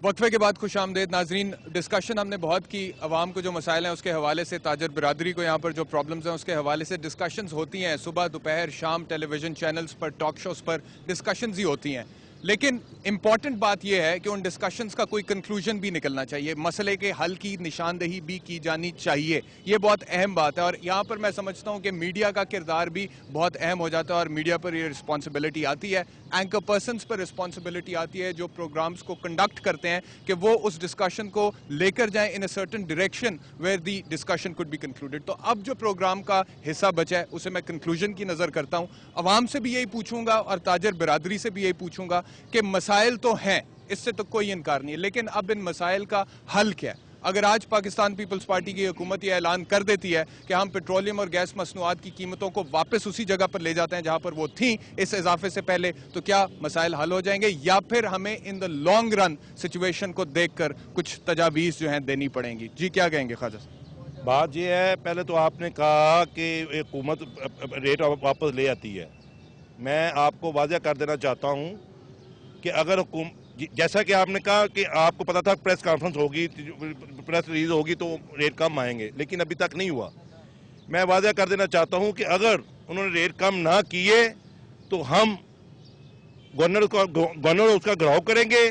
وقفے کے بعد خوش آمدید ناظرین. ڈسکشن ہم نے بہت کی, عوام کو جو مسائل ہیں اس کے حوالے سے, تاجر برادری کو یہاں پر جو پرابلمز ہیں اس کے حوالے سے ڈسکشنز ہوتی ہیں. صبح دوپہر شام ٹیلی ویژن چینلز پر, ٹاک شوز پر ڈسکشنز ہی ہوتی ہیں. لیکن امپورٹنٹ بات یہ ہے کہ ان ڈسکشنز کا کوئی کنکلوژن بھی نکلنا چاہیے, مسئلے کے حل کی نشاندہی بھی کی جانی چاہیے. یہ بہت اہم بات ہے, اور یہاں پر میں سمجھتا ہوں کہ میڈیا کا کردار بھی بہت اہم ہو جاتا ہے, اور میڈیا پر یہ رسپانسبلٹی آتی ہے, اینکر پرسنز پر رسپانسبلٹی آتی ہے جو پروگرامز کو کنڈکٹ کرتے ہیں, کہ وہ اس ڈسکشن کو لے کر جائیں in a certain direction where the discussion could be concluded. تو اب جو پروگرام کا حصہ بچا ہے اسے میں کنکلوژن کی نظر کرتا ہوں. عوام سے بھی یہی پوچھوں گا اور تاجر برادری سے بھی یہی پوچھوں گا کہ مسائل تو ہیں, اس سے تو کوئی انکار نہیں ہے, لیکن اب ان مسائل کا حل کیا ہے؟ اگر آج پاکستان پیپلز پارٹی کی حکومت یہ اعلان کر دیتی ہے کہ ہم پیٹرولیم اور گیس مصنوعات کی قیمتوں کو واپس اسی جگہ پر لے جاتے ہیں جہاں پر وہ تھیں اس اضافے سے پہلے, تو کیا مسائل حل ہو جائیں گے, یا پھر ہمیں ان دا لانگ رن سچویشن کو دیکھ کر کچھ تجاویز جو ہیں دینی پڑیں گی؟ جی کیا کہیں گے خواجہ صاحب؟ بات یہ ہے, پہلے تو آپ نے کہا کہ حکومت ریٹ واپس لے آتی ہے. میں آپ کو واضح کر دینا چاہتا ہوں کہ اگر جیسا کہ آپ نے کہا کہ آپ کو پتا تھا پریس کانفرنس ہوگی, پریس ریلیز ہوگی تو ریٹ کم آئیں گے, لیکن ابھی تک نہیں ہوا. میں واضح کر دینا چاہتا ہوں کہ اگر انہوں نے ریٹ کم نہ کیے تو ہم گورنر اس کا گھراؤ کریں گے.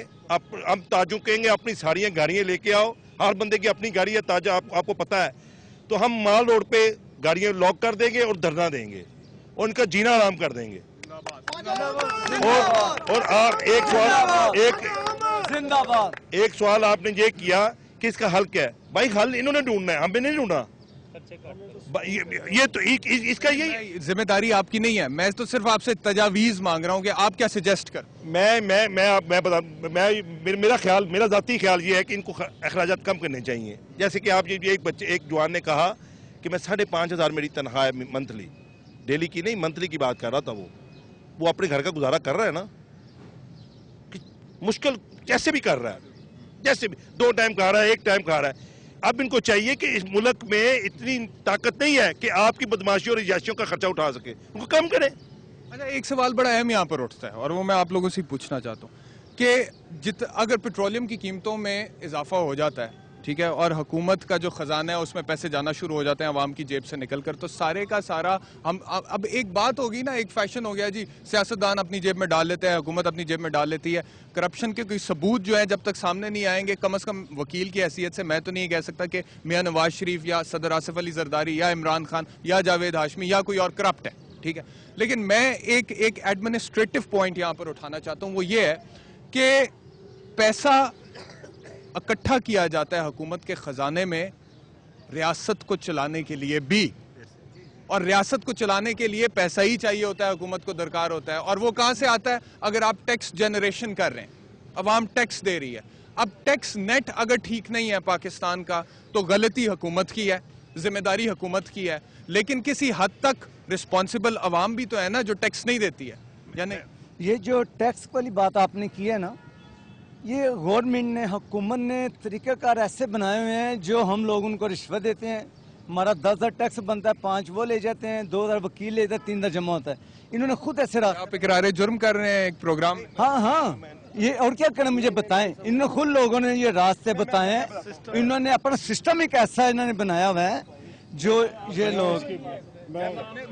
ہم تاجوں کہیں گے اپنی ساریاں گاڑیاں لے کے آؤ, ہر بندے کی اپنی گاڑی ہے, تاجا آپ کو پتا ہے, تو ہم مال روڈ پہ گاڑیاں لاک کر دیں گے اور دھرنا دیں گے اور ان کا جینا آرام کر دیں گے. اور ایک سوال آپ نے یہ کیا کہ اس کا حل کیا ہے. بھائی حل انہوں نے ڈھونڈنا ہے, ہمیں نہیں ڈھونڈنا. یہ تو اس کا یہی ذمہ داری آپ کی نہیں ہے, میں تو صرف آپ سے تجاویز مانگ رہا ہوں کہ آپ کیا سجیسٹ کر. میرا ذاتی خیال یہ ہے کہ ان کو اخراجات کم کرنے چاہیے. جیسے کہ آپ ایک جوان نے کہا کہ میں 5,500 میری تنخواہ ہے منتھلی, ڈیلی کی نہیں منتھلی کی بات کر رہا تھا. وہ اپنے گھر کا گزارا کر رہا ہے نا, مشکل جیسے بھی کر رہا ہے, جیسے بھی 2 ٹائم کھا رہا ہے, 1 ٹائم کھا رہا ہے. اب ان کو چاہیے کہ اس ملک میں اتنی طاقت نہیں ہے کہ آپ کی بدماشی اور عیاشیوں کا خرچہ اٹھا سکے, ان کو کم کریں. اچھا, ایک سوال بڑا اہم یہاں پر اٹھتا ہے اور وہ میں آپ لوگوں سے پوچھنا چاہتا ہوں کہ اگر پیٹرولیم کی قیمتوں میں اضافہ ہو جاتا ہے, ٹھیک ہے, اور حکومت کا جو خزانہ ہے اس میں پیسے جانا شروع ہو جاتے ہیں عوام کی جیب سے نکل کر, تو سارے کا سارا ہم اب ایک بات ہوگی نا, ایک فیشن ہو گیا جی, سیاستدان اپنی جیب میں ڈال لیتے ہیں, حکومت اپنی جیب میں ڈال لیتی ہے. کرپشن کے کوئی ثبوت جو ہے جب تک سامنے نہیں آئیں گے, کم از کم وکیل کی حیثیت سے میں تو نہیں کہہ سکتا کہ میاں نواز شریف یا صدر آصف علی زرداری یا عمران خان یا جاوید ہاشمی یا کوئی اور کرپٹ ہے, ٹھیک ہے. لیکن میں ایک ایڈمنسٹریٹو پوائنٹ یہاں پر اٹھانا چاہتا ہوں, وہ یہ ہے کہ پیسہ اکٹھا کیا جاتا ہے حکومت کے خزانے میں ریاست کو چلانے کے لیے بھی, اور ریاست کو چلانے کے لیے پیسہ ہی چاہیے ہوتا ہے, حکومت کو درکار ہوتا ہے. اور وہ کہاں سے آتا ہے؟ اگر آپ ٹیکس جنریشن کر رہے ہیں, عوام ٹیکس دے رہی ہے. اب ٹیکس نیٹ اگر ٹھیک نہیں ہے پاکستان کا تو غلطی حکومت کی ہے, ذمہ داری حکومت کی ہے, لیکن کسی حد تک رسپانسبل عوام بھی تو ہے نا جو ٹیکس نہیں دیتی ہے. یعنی یہ جو ٹیکس والی بات آپ نے کی ہے نا, یہ گورنمنٹ نے, حکومت نے طریقہ کار ایسے بنائے ہوئے ہیں جو ہم لوگ ان کو رشوت دیتے ہیں. ہمارا 10,000 ٹیکس بنتا ہے, 5 وہ لے جاتے ہیں, 2,000 وکیل لے جاتے ہیں, 3,000 جمع ہوتا ہے. انہوں نے خود ایسے آپ اقرار جرم کر رہے ہیں ایک پروگرام. ہاں, یہ اور کیا کریں مجھے بتائیں. انہوں نے خود لوگوں نے یہ راستے بتائے ہیں, انہوں نے اپنا سسٹم ایک ایسا انہوں نے بنایا ہوا ہے جو یہ لوگ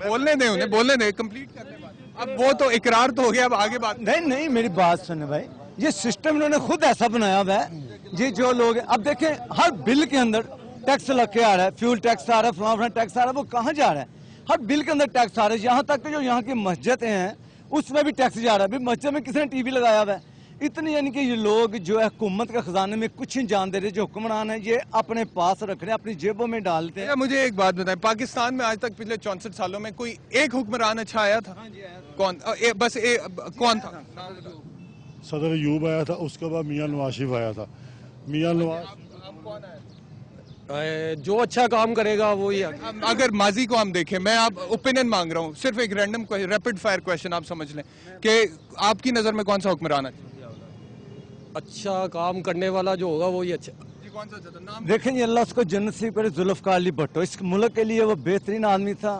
بولنے دیں, انہیں بولنے دیں, کمپلیٹ کر لیں. اب وہ تو اقرار تو ہو گیا, اب آگے بات نہیں میری بات سنیں بھائی. یہ سسٹم انہوں نے خود ایسا بنایا ہوا ہے. یہ جو لوگ اب دیکھیں ہر بل کے اندر ٹیکس لگ کے آ رہا ہے, فیول ٹیکس آ رہا ہے, فلاں ٹیکس آ رہا ہے, وہ کہاں جا رہا ہے؟ ہر بل کے اندر ٹیکس آ رہا ہے. یہاں تک کہ جو یہاں کی مسجدیں ہیں اس میں بھی ٹیکس جا رہا ہے. مسجد میں کسی نے ٹی وی لگایا ہوا ہے. اتنی یعنی کہ یہ لوگ جو ہے حکومت کے خزانے میں کچھ نہیں جان دے رہے. جو حکمران ہیں یہ اپنے پاس رکھ رہے ہیں, اپنی جیبوں میں ڈالتے ہیں. مجھے ایک بات بتائیں, پاکستان میں آج تک پچھلے 64 سالوں میں کوئی ایک حکمران اچھا آیا تھا؟ کون؟ بس کون تھا؟ صدر ایوب آیا تھا, اس کے بعد میاں نواز شریف آیا تھا. میاں نواز جو اچھا کام کرے گا وہی. اگر ماضی کو ہم دیکھیں, میں آپ اوپینین مانگ رہا ہوں, صرف ایک رینڈم ریپڈ فائر کویشچن آپ سمجھ لیں کہ آپ کی نظر میں کون سا حکمران ہے اچھا کام کرنے والا جو ہوگا وہی اچھا. کون سا نام؟ دیکھیں یہ اللہ اس کو جنت سے کرے, ذوالفقار علی بھٹو. اس ملک کے لیے وہ بہترین آدمی تھا.